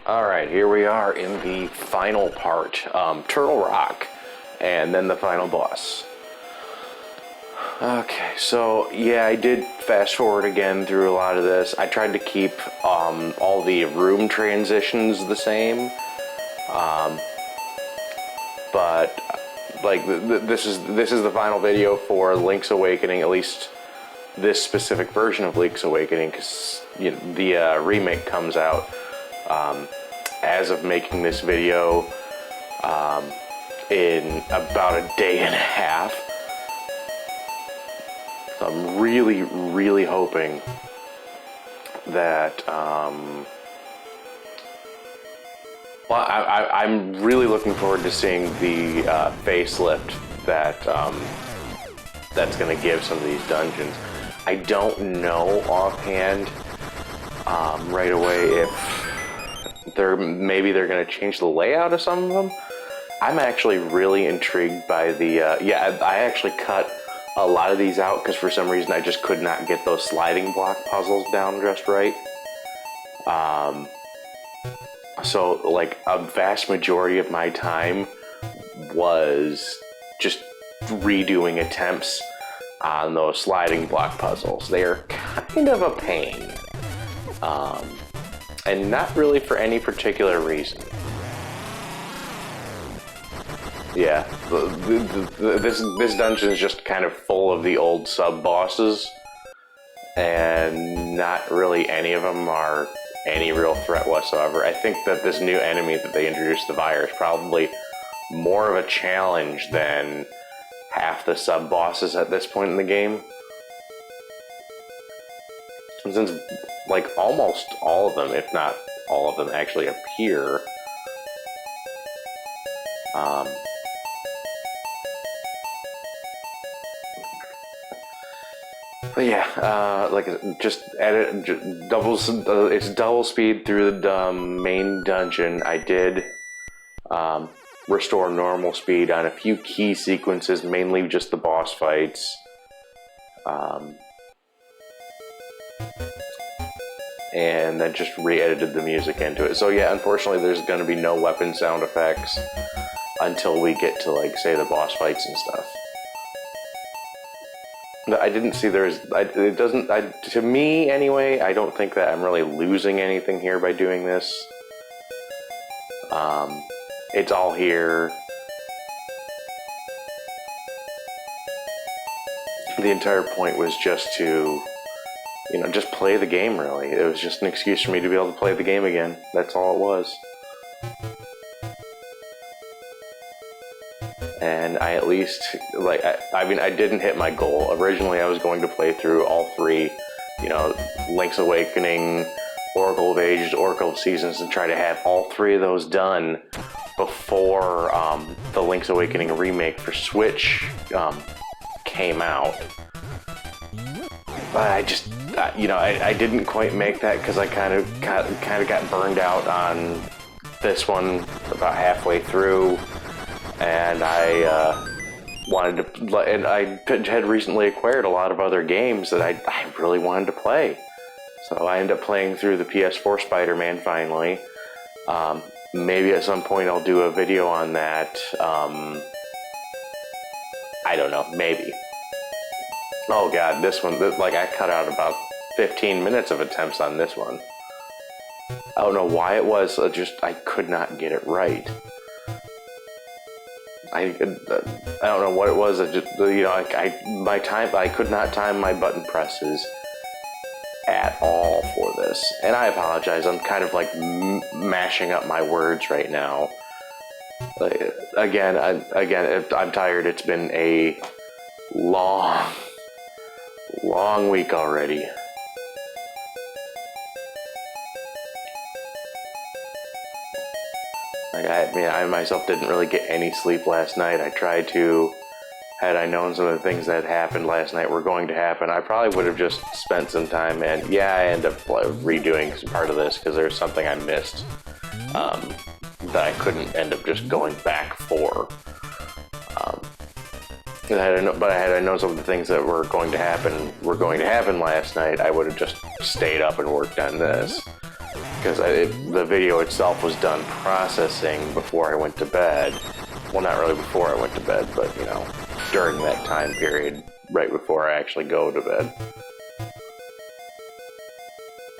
Alright, here we are in the final part, Turtle Rock, and then the final boss. Okay, so yeah, I did fast forward again through a lot of this. I tried to keep all the room transitions the same, but like this is the final video for Link's Awakening, at least this specific version of Link's Awakening, because you know, the remake comes out as of making this video in about a day and a half. So I'm really hoping that well, I'm really looking forward to seeing the facelift that that's going to give some of these dungeons. I don't know offhand right away if maybe they're going to change the layout of some of them. I'm actually really intrigued by the yeah, I actually cut a lot of these out because for some reason I just could not get those sliding block puzzles down just right. So like a vast majority of my time was just redoing attempts on those sliding block puzzles. They are kind of a pain, and not really for any particular reason. Yeah, this dungeon is just kind of full of the old sub-bosses, and not really any of them are any real threat whatsoever. I think that this new enemy that they introduced, the Virus, is probably more of a challenge than half the sub-bosses at this point in the game. And since, like, almost all of them, if not all of them, actually appear, but yeah, like just edit, it's double speed through the main dungeon. I did restore normal speed on a few key sequences, mainly just the boss fights. And then just re-edited the music into it. So yeah, unfortunately there's going to be no weapon sound effects until we get to, like, say, the boss fights and stuff. I didn't see it doesn't, to me anyway, I don't think that I'm really losing anything here by doing this. It's all here. The entire point was just to, you know, just play the game, really. It was just an excuse for me to be able to play the game again. That's all it was. And I at least, like, I mean, I didn't hit my goal. Originally, I was going to play through all three, you know, Link's Awakening, Oracle of Ages, Oracle of Seasons, and try to have all three of those done before the Link's Awakening remake for Switch came out. But I just, you know, I didn't quite make that because I kind of got burned out on this one about halfway through. And I wanted to, and I had recently acquired a lot of other games that I really wanted to play. So I ended up playing through the PS4 Spider-Man finally. Maybe at some point I'll do a video on that. I don't know, maybe. Oh god, this one, like, I cut out about 15 minutes of attempts on this one. I don't know why it was, I could not get it right. I don't know what it was. You know, I could not time my button presses at all for this, and I apologize. I'm kind of like mashing up my words right now. Again, I'm tired. It's been a long week already. I myself didn't really get any sleep last night. I tried to. Had I known some of the things that happened last night were going to happen, I probably would have just spent some time, and yeah, I ended up redoing some part of this because there's something I missed that I couldn't end up just going back for. But had I known some of the things that were going to happen last night, I would have just stayed up and worked on this. because the video itself was done processing before I went to bed. Well, not really before I went to bed, but, you know, during that time period, right before I actually go to bed.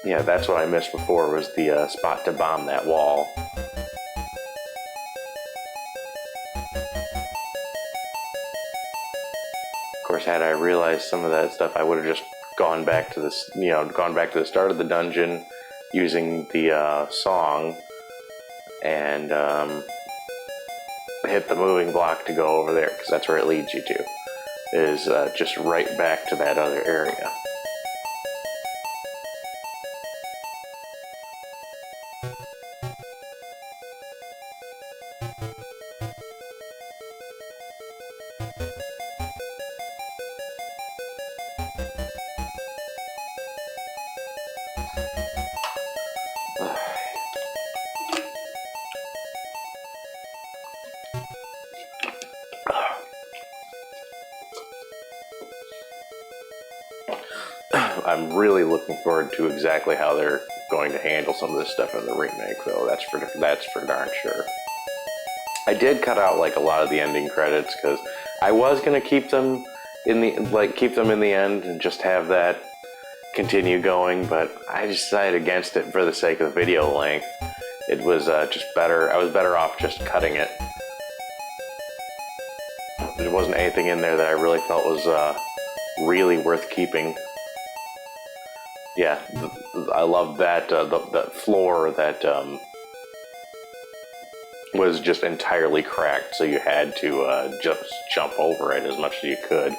Yeah, that's what I missed before, was the spot to bomb that wall. Of course, had I realized some of that stuff, I would have just gone back to this, you know, gone back to the start of the dungeon using the song and hit the moving block to go over there, because that's where it leads you to, is just right back to that other area. I'm really looking forward to exactly how they're going to handle some of this stuff in the remake, though. That's for darn sure. I did cut out like a lot of the ending credits because I was gonna keep them in the end and just have that continue going, but I decided against it for the sake of the video length. It was just better. I was better off just cutting it. There wasn't anything in there that I really felt was really worth keeping. Yeah, I love that the floor that was just entirely cracked, so you had to just jump over it as much as you could.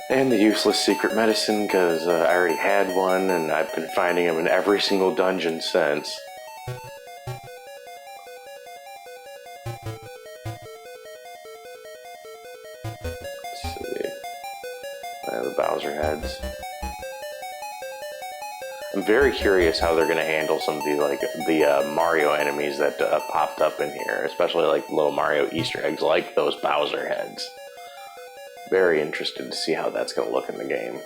And the useless secret medicine, because I already had one, and I've been finding them in every single dungeon since. Let's see. The Bowser heads. I'm very curious how they're going to handle some of the Mario enemies that popped up in here, especially like little Mario Easter eggs like those Bowser heads. Very interested to see how that's going to look in the game.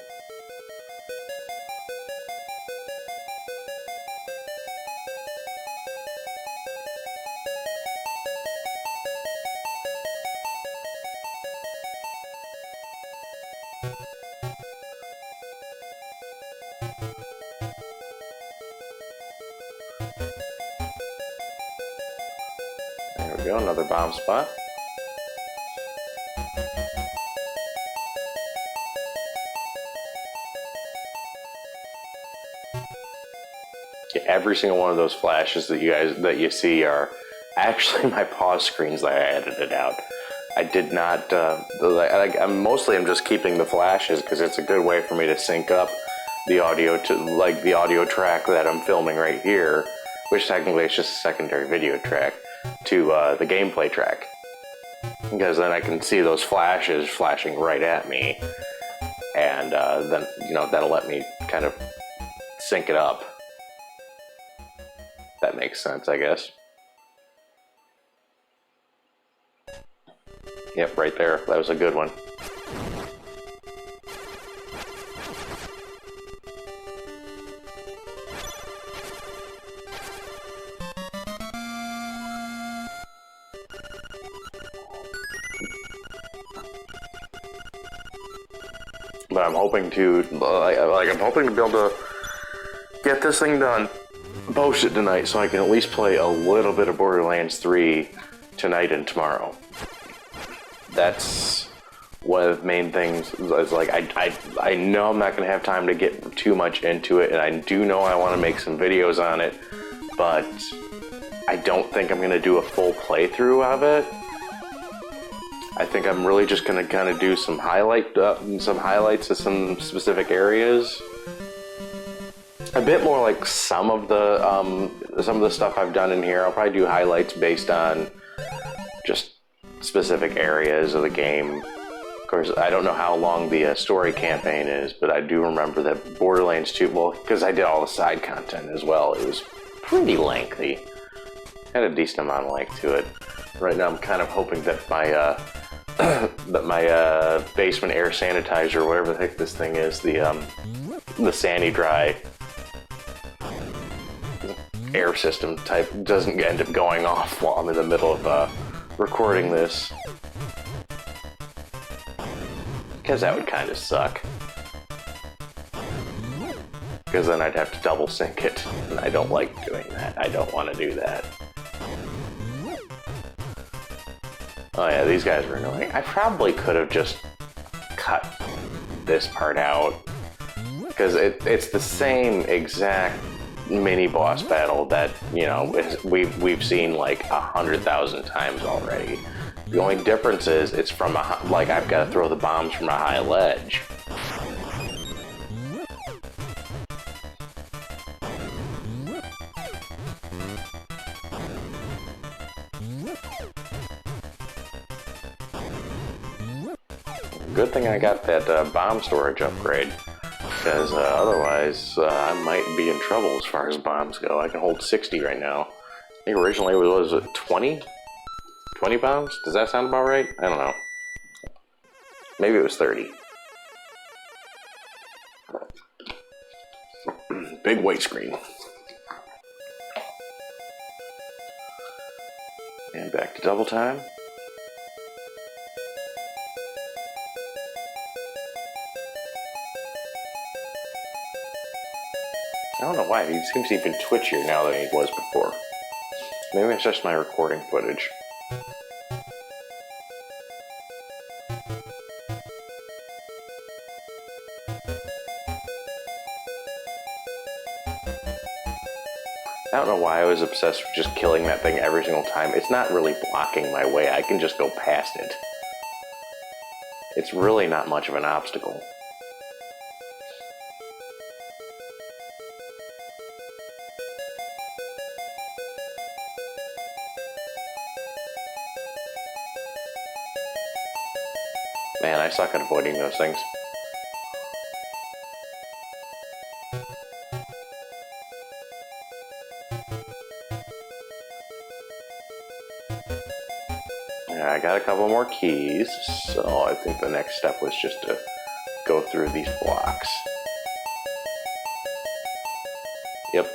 There we go, another bomb spot. Yeah, every single one of those flashes that you see are actually my pause screens that I edited out. I did not. I'm just keeping the flashes because it's a good way for me to sync up the audio to the audio track that I'm filming right here, which technically is just a secondary video track, to the gameplay track, because then I can see those flashes flashing right at me, and then that'll let me kind of sync it up. That makes sense, I guess. Yep, right there. That was a good one. But I'm hoping to, I'm hoping to be able to get this thing done, post it tonight, so I can at least play a little bit of Borderlands 3 tonight and tomorrow. That's one of the main things. Is like I know I'm not going to have time to get too much into it, and I do know I want to make some videos on it, but I don't think I'm going to do a full playthrough of it. I think I'm really just going to kind of do some highlights of some specific areas. A bit more like some of the stuff I've done in here. I'll probably do highlights based on just specific areas of the game. Of course, I don't know how long the story campaign is, but I do remember that Borderlands 2, well, because I did all the side content as well, it was pretty lengthy. Had a decent amount of length to it. Right now I'm kind of hoping that my basement air sanitizer, whatever the heck this thing is, the Sandy Dry, air system type doesn't end up going off while I'm in the middle of recording this. Because that would kind of suck. Because then I'd have to double sync it, and I don't like doing that. I don't want to do that. Oh yeah, these guys are annoying. I probably could have just cut this part out, because it's the same exact mini-boss battle that, you know, we've seen like 100,000 times already. The only difference is it's from like I've got to throw the bombs from a high ledge. Good thing I got that bomb storage upgrade, because otherwise I might be in trouble as far as bombs go. I can hold 60 right now. I think originally it was 20? 20 bombs? Does that sound about right? I don't know. Maybe it was 30. Big white screen. And back to double time. I don't know why, he seems even twitchier now than he was before. Maybe it's just my recording footage. I don't know why I was obsessed with just killing that thing every single time. It's not really blocking my way, I can just go past it. It's really not much of an obstacle. Man, I suck at avoiding those things. Yeah, I got a couple more keys, so I think the next step was just to go through these blocks. Yep.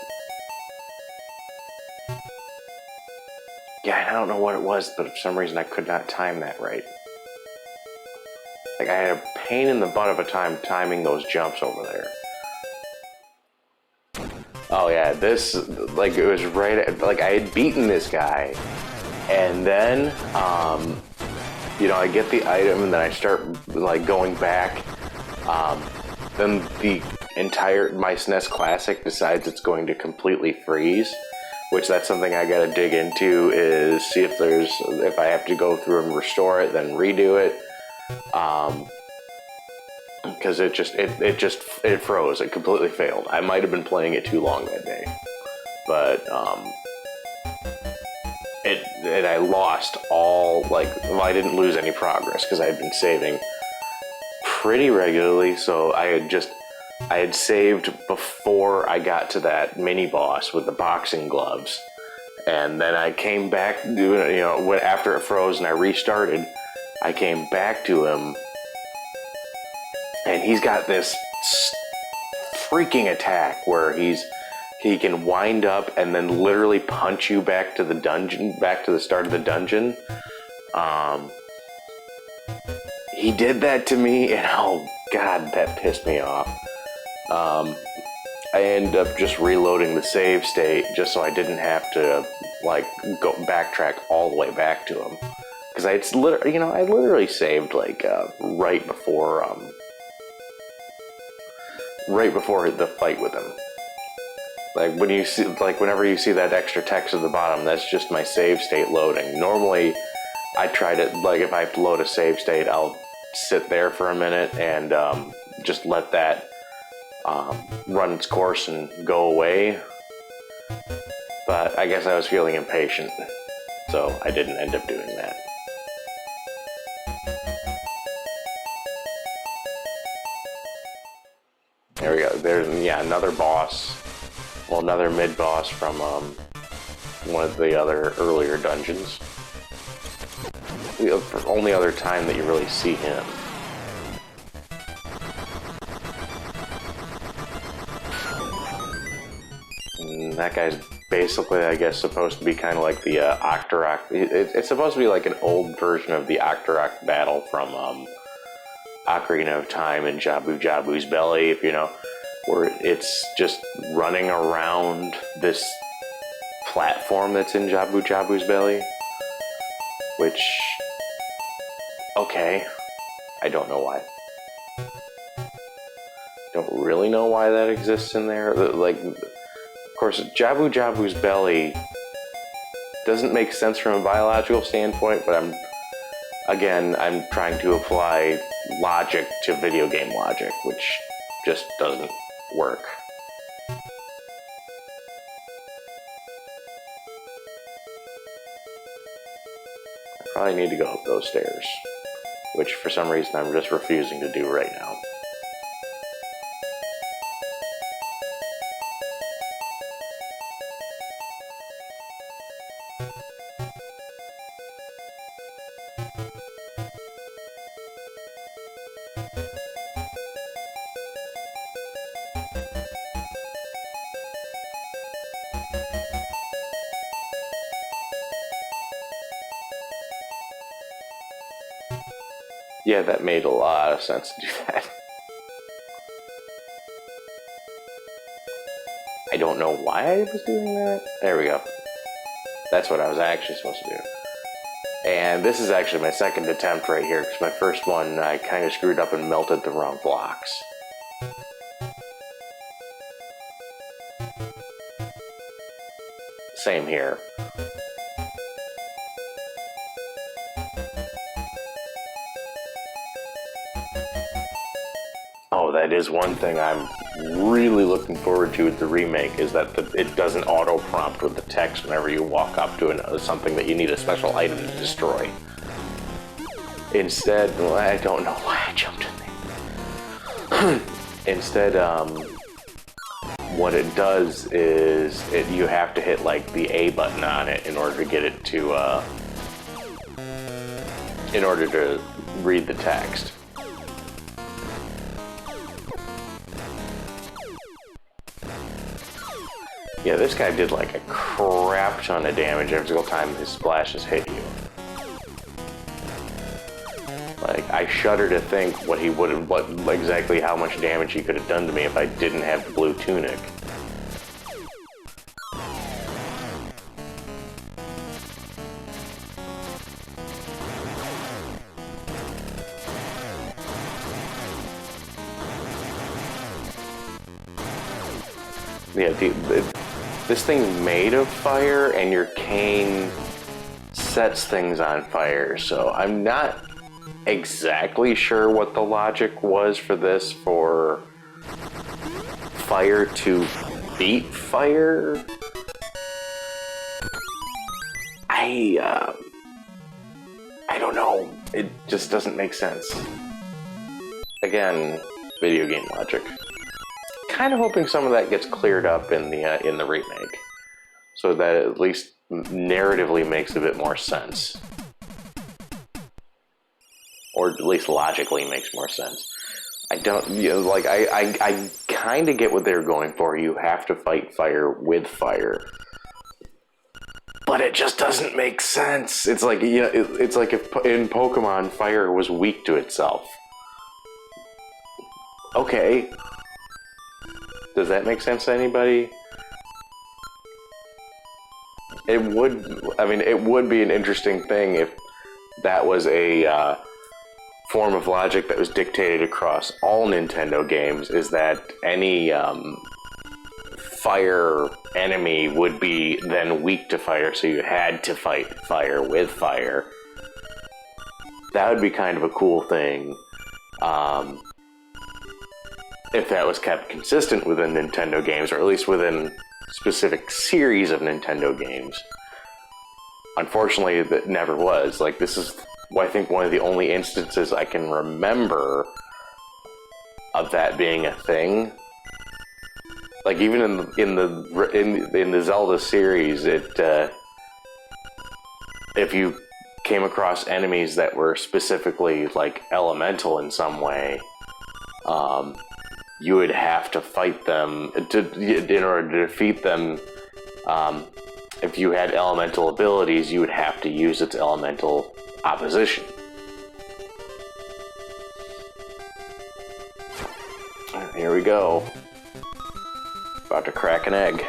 Yeah, I don't know what it was, but for some reason I could not time that right. Like, I had a pain in the butt of a time timing those jumps over there. Oh yeah, this, like, it was right at, like, I had beaten this guy, and then, you know, I get the item, and then I start, like, going back, then the entire, my SNES Classic decides it's going to completely freeze, which that's something I gotta dig into, is see if there's, if I have to go through and restore it, then redo it. Because it froze. It completely failed. I might have been playing it too long that day, but I lost all, like, well, I didn't lose any progress because I had been saving pretty regularly. So I had saved before I got to that mini boss with the boxing gloves, and then I came back doing, you know, after it froze and I restarted, I came back to him. And he's got this freaking attack where he can wind up and then literally punch you back to the dungeon, back to the start of the dungeon. He did that to me, and oh god, that pissed me off. I ended up just reloading the save state just so I didn't have to, like, go backtrack all the way back to him, because I literally saved, like, right before the fight with him. Like, when you see, like, whenever you see that extra text at the bottom, that's just my save state loading. Normally, I try to, like, if I have to load a save state, I'll sit there for a minute and just let that run its course and go away. But I guess I was feeling impatient, so I didn't end up doing that. There we go. There's, yeah, another boss. Well, another mid-boss from one of the other earlier dungeons. The only other time that you really see him. And that guy's basically, I guess, supposed to be kind of like the Octorok. It's supposed to be like an old version of the Octorok battle from Ocarina of Time and Jabu Jabu's belly, if you know, where it's just running around this platform that's in Jabu Jabu's belly, which, okay, I don't know why. Don't really know why that exists in there. Like, of course, Jabu Jabu's belly doesn't make sense from a biological standpoint, but I'm trying to apply logic to video game logic, which just doesn't work. I probably need to go up those stairs, which for some reason I'm just refusing to do right now. Yeah, that made a lot of sense to do that. I don't know why I was doing that. There we go. That's what I was actually supposed to do. And this is actually my second attempt right here, because my first one I kind of screwed up and melted the wrong blocks. Same here. Oh, that is one thing I'm really looking forward to with the remake, is that it doesn't auto-prompt with the text whenever you walk up to something that you need a special item to destroy. Instead, well, I don't know why I jumped in there. Instead, what it does is you have to hit like the A button on it in order to get it to, in order to read the text. Yeah, this guy did like a crap ton of damage every single time his splashes hit you. Like, I shudder to think what exactly how much damage he could have done to me if I didn't have the blue tunic. Yeah, this thing's made of fire, and your cane sets things on fire, so I'm not exactly sure what the logic was for this, for fire to beat fire. I don't know. It just doesn't make sense. Again, video game logic. Kind of hoping some of that gets cleared up in the remake, so that at least narratively makes a bit more sense, or at least logically makes more sense. I don't, like I kind of get what they're going for. You have to fight fire with fire, but it just doesn't make sense. It's like it's like if in Pokemon fire was weak to itself. Okay. Does that make sense to anybody? It would be an interesting thing if that was a form of logic that was dictated across all Nintendo games, is that any fire enemy would be then weak to fire, so you had to fight fire with fire. That would be kind of a cool thing. If that was kept consistent within Nintendo games, or at least within specific series of Nintendo games. Unfortunately, that never was. Like, this is, I think, one of the only instances I can remember of that being a thing. Like, even in the Zelda series, if you came across enemies that were specifically like elemental in some way, you would have to fight them in order to defeat them If you had elemental abilities, you would have to use its elemental opposition. Here we go. About to crack an egg.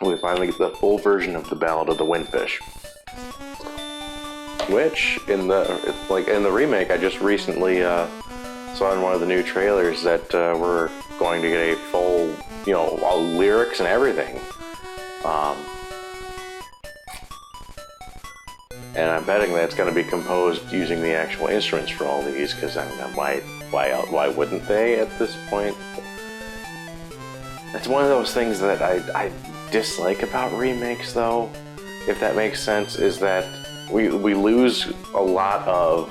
We finally get the full version of the Ballad of the Windfish, which in the remake, I just recently saw in one of the new trailers that we're going to get a full, all lyrics and everything. And I'm betting that's going to be composed using the actual instruments for all these, because I mean, why wouldn't they at this point? It's one of those things that I dislike about remakes, though, if that makes sense, is that we lose a lot of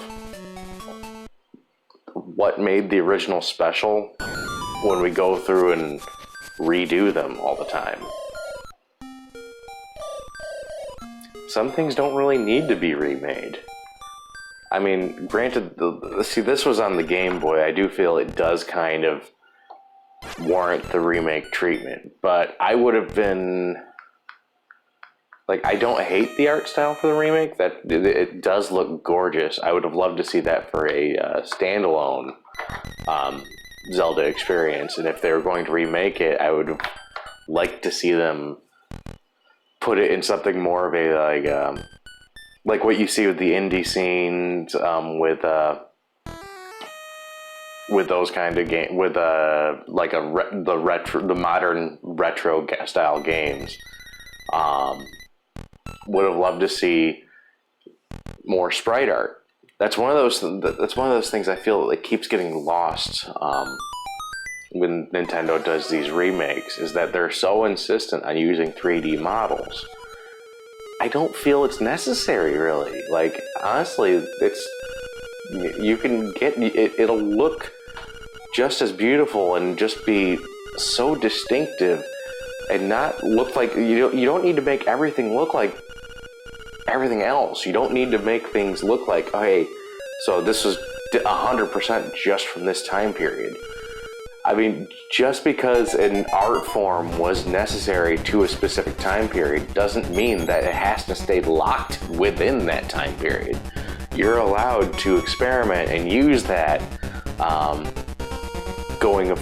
what made the original special when we go through and redo them all the time. Some things don't really need to be remade. I mean, granted, this was on the Game Boy. I do feel it does kind of warrant the remake treatment, but I would have been like, I don't hate the art style for the remake. That it does look gorgeous. I would have loved to see that for a standalone Zelda experience, and if they were going to remake it, I would have liked to see them put it in something more of a like what you see with the indie scenes, with those kind of game, with like the modern retro style games. Would have loved to see more sprite art. That's one of those things I feel like keeps getting lost when Nintendo does these remakes, is that they're so insistent on using 3D models. I don't feel it's necessary, really. Like, honestly, you can get it'll look just as beautiful and just be so distinctive and not look like you don't need to make everything look like everything else. You don't need to make things look like, oh, hey, so this was 100% just from this time period. I mean, just because an art form was necessary to a specific time period doesn't mean that it has to stay locked within that time period. You're allowed to experiment and use that going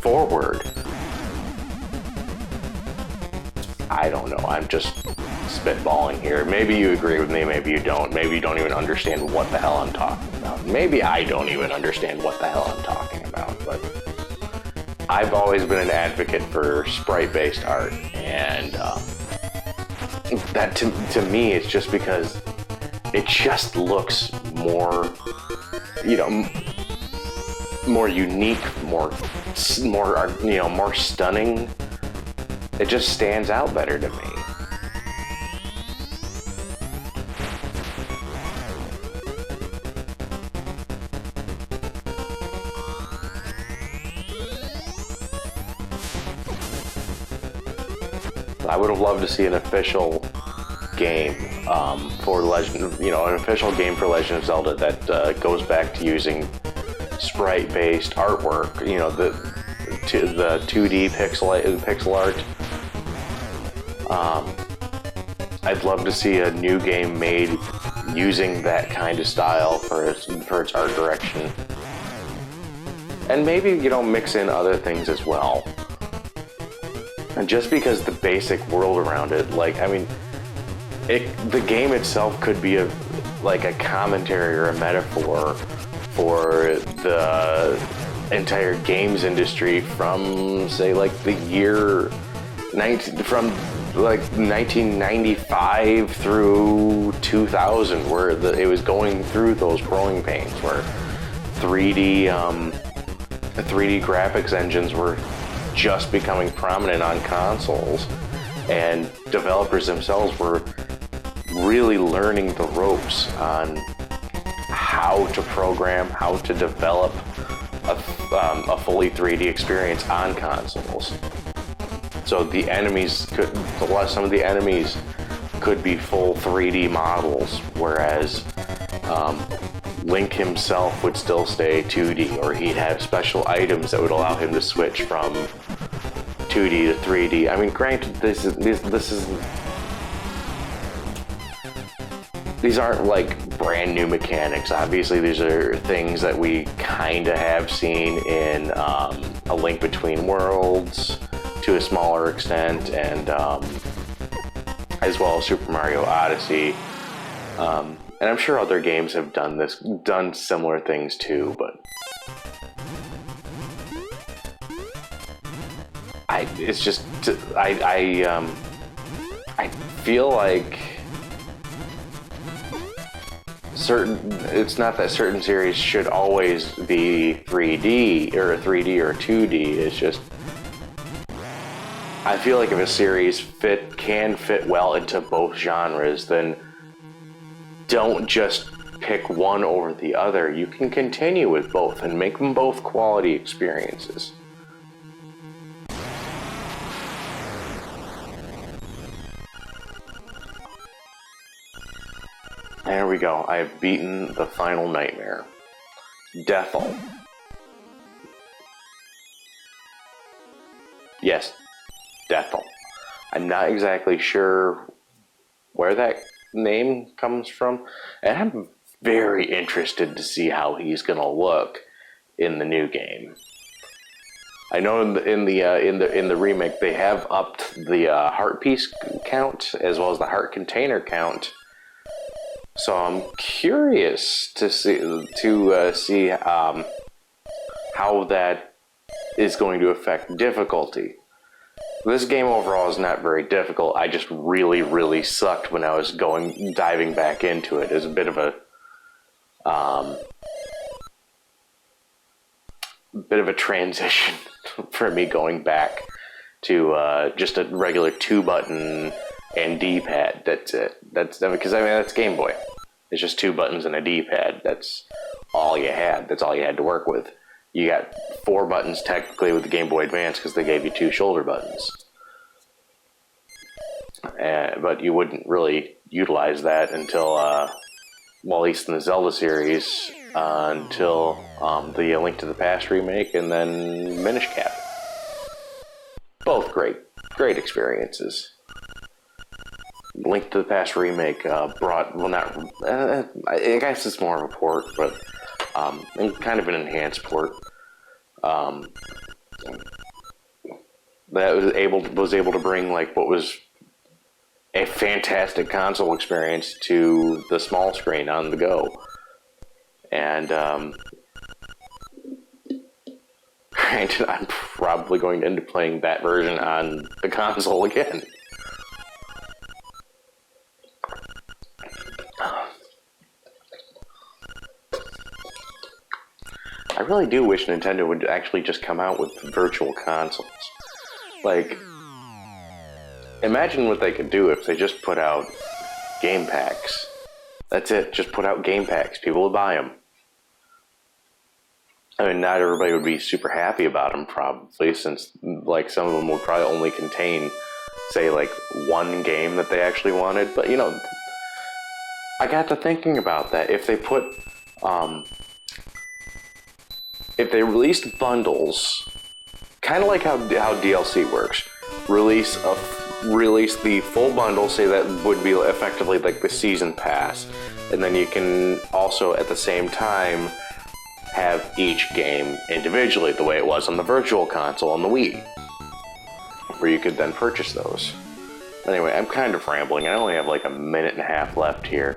forward. I don't know. I'm just spitballing here. Maybe you agree with me, maybe you don't. Maybe you don't even understand what the hell I'm talking about. Maybe I don't even understand what the hell I'm talking about, but I've always been an advocate for sprite-based art, and that to me, it's just because it just looks more, more unique, more stunning. It just stands out better to me. I would have loved to see an official game for an official game for Legend of Zelda that goes back to using sprite-based artwork. The 2D pixel art. I'd love to see a new game made using that kind of style for its art direction, and maybe mix in other things as well. And just because the basic world around it, the game itself could be a commentary or a metaphor for the entire games industry from, say, the year 1995 through 2000, where it was going through those growing pains, where 3D graphics engines were just becoming prominent on consoles, and developers themselves were really learning the ropes on how to program, how to develop a fully 3D experience on consoles. So some of the enemies could be full 3D models, whereas Link himself would still stay 2D, or he'd have special items that would allow him to switch from 2D to 3D. I mean, granted, these aren't like brand new mechanics. Obviously, these are things that we kind of have seen in A Link Between Worlds to a smaller extent, and as well as Super Mario Odyssey. And I'm sure other games have done similar things too, but I feel like it's not that certain series should always be 3D or 2D. It's just, I feel like if a series can fit well into both genres, then don't just pick one over the other. You can continue with both and make them both quality experiences. There we go. I have beaten the final nightmare. Deathel. Yes, Deathel. I'm not exactly sure where that name comes from, and I'm very interested to see how he's gonna look in the new game. I know in the remake they have upped the heart piece count as well as the heart container count, so I'm curious to see how that is going to affect difficulty. This game overall is not very difficult. I just really, really sucked when I was diving back into it. It was a bit of a transition for me going back to just a regular 2-button and D-pad. That's it. Because that's Game Boy. It's just 2 buttons and a D-pad. That's all you had. That's all you had to work with. You got 4 buttons technically with the Game Boy Advance because they gave you 2 shoulder buttons. But you wouldn't really utilize that until, well, at least in the Zelda series, until the Link to the Past remake and then Minish Cap. Both great experiences. Link to the Past remake brought, well, not, I guess it's more of a port, but kind of an enhanced port. That was able to bring like what was a fantastic console experience to the small screen on the go. And granted, I'm probably going to end up playing that version on the console again. I really do wish Nintendo would actually just come out with virtual consoles. Like, imagine what they could do if they just put out game packs. That's it, just put out game packs. People would buy them. I mean, not everybody would be super happy about them, probably, since, like, some of them would probably only contain, say, like, one game that they actually wanted. But, you know, I got to thinking about that. If they put, if they released bundles, kind of like how DLC works, release the full bundle, say that would be effectively like the season pass, and then you can also at the same time have each game individually, the way it was on the Virtual Console on the Wii, where you could then purchase those. Anyway, I'm kind of rambling. I only have like a minute and a half left here.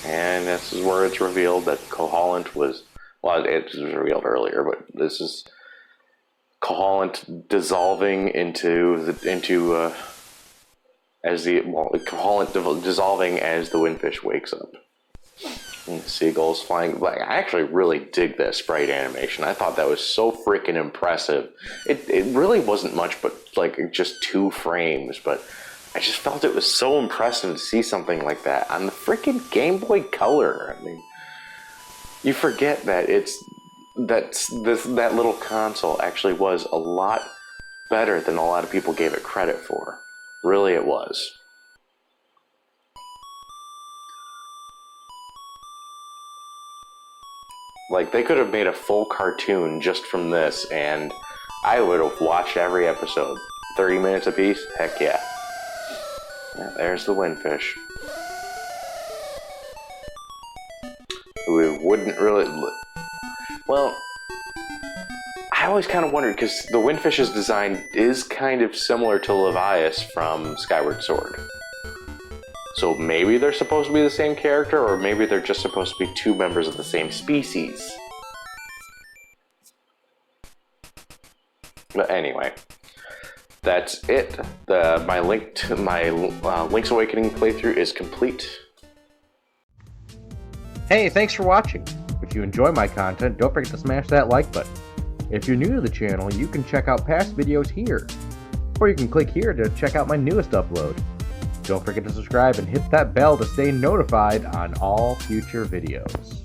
And this is where it's revealed that Koholint was, well, it was revealed earlier, but this is Koholint dissolving Koholint dissolving as the Windfish wakes up. And the seagulls flying. Like, I actually really dig that sprite animation. I thought that was so freaking impressive. It really wasn't much but like just 2 frames, but I just felt it was so impressive to see something like that on the freaking Game Boy Color. I mean, you forget that that little console actually was a lot better than a lot of people gave it credit for. Really, it was. Like, they could have made a full cartoon just from this, and I would have watched every episode. 30 minutes apiece? Heck yeah. Yeah, there's the Windfish. We wouldn't really... Well, I always kind of wondered, because the Windfish's design is kind of similar to Levias from Skyward Sword. So maybe they're supposed to be the same character, or maybe they're just supposed to be two members of the same species. But anyway, that's it. My Link's Awakening playthrough is complete. Hey, thanks for watching. If you enjoy my content, don't forget to smash that like button. If you're new to the channel, you can check out past videos here, or you can click here to check out my newest upload. Don't forget to subscribe and hit that bell to stay notified on all future videos.